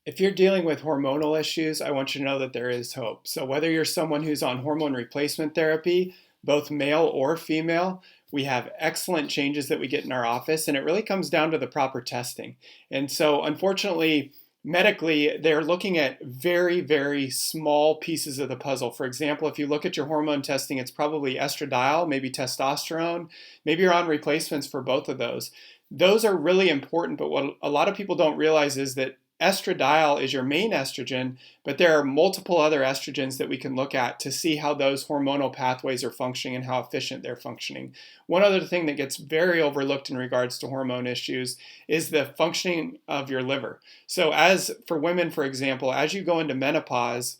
If you're dealing with hormonal issues, I want you to know that there is hope. So, whether you're someone who's on hormone replacement therapy, both male or female, we have excellent changes that we get in our office, and it really comes down to the proper testing. And so, unfortunately, medically, they're looking at very, very small pieces of the puzzle. For example, if you look at your hormone testing, it's probably estradiol, maybe testosterone, maybe you're on replacements for both of those. Those are really important, but what a lot of people don't realize is that estradiol is your main estrogen, but there are multiple other estrogens that we can look at to see how those hormonal pathways are functioning and how efficient they're functioning. One other thing that gets very overlooked in regards to hormone issues is the functioning of your liver. So, as for women, for example, as you go into menopause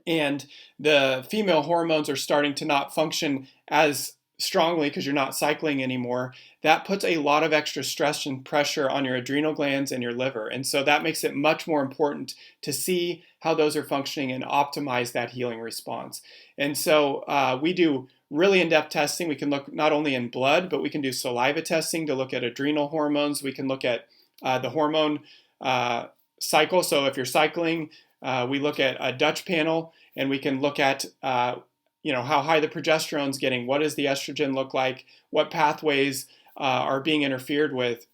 and the female hormones are starting to not function as strongly because you're not cycling anymore, that puts a lot of extra stress and pressure on your adrenal glands and your liver. And so that makes it much more important to see how those are functioning and optimize that healing response. And so we do really in-depth testing. We can look not only in blood, but we can do saliva testing to look at adrenal hormones. We can look at the hormone cycle. So if you're cycling, we look at a Dutch panel, and we can look at how high the progesterone's getting, what does the estrogen look like, what pathways are being interfered with.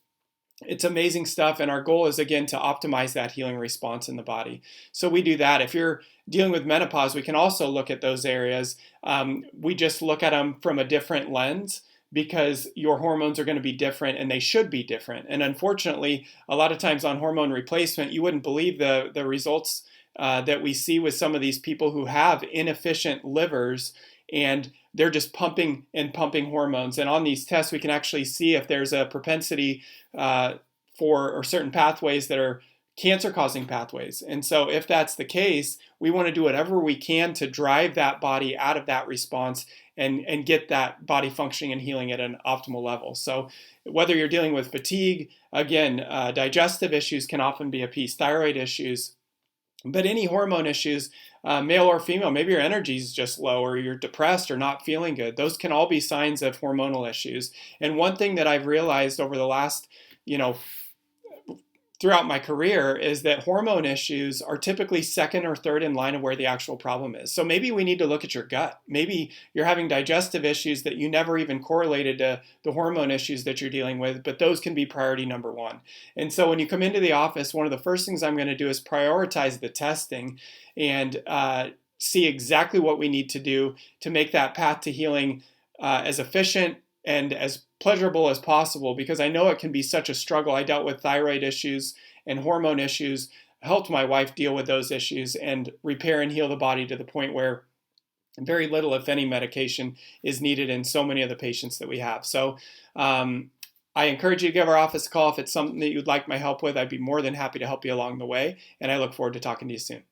It's amazing stuff, and our goal is, again, to optimize that healing response in the body. So we do that. If you're dealing with menopause, we can also look at those areas. We just look at them from a different lens because your hormones are going to be different, and they should be different. And unfortunately, a lot of times on hormone replacement, you wouldn't believe the results that we see with some of these people who have inefficient livers, and they're just pumping and pumping hormones. And on these tests, we can actually see if there's a propensity for or certain pathways that are cancer-causing pathways. And so if that's the case, we want to do whatever we can to drive that body out of that response and get that body functioning and healing at an optimal level. So whether you're dealing with fatigue, again, digestive issues can often be a piece, thyroid issues, but any hormone issues, male or female, maybe your energy is just low or you're depressed or not feeling good. Those can all be signs of hormonal issues. And one thing that I've realized over the last, throughout my career is that hormone issues are typically second or third in line of where the actual problem is. So maybe we need to look at your gut. Maybe you're having digestive issues that you never even correlated to the hormone issues that you're dealing with, but those can be priority number one. And so when you come into the office, one of the first things I'm going to do is prioritize the testing and see exactly what we need to do to make that path to healing as efficient and as pleasurable as possible, because I know it can be such a struggle. I dealt with thyroid issues and hormone issues, helped my wife deal with those issues and repair and heal the body to the point where very little, if any, medication is needed in so many of the patients that we have. So I encourage you to give our office a call if it's something that you'd like my help with. I'd be more than happy to help you along the way, and I look forward to talking to you soon.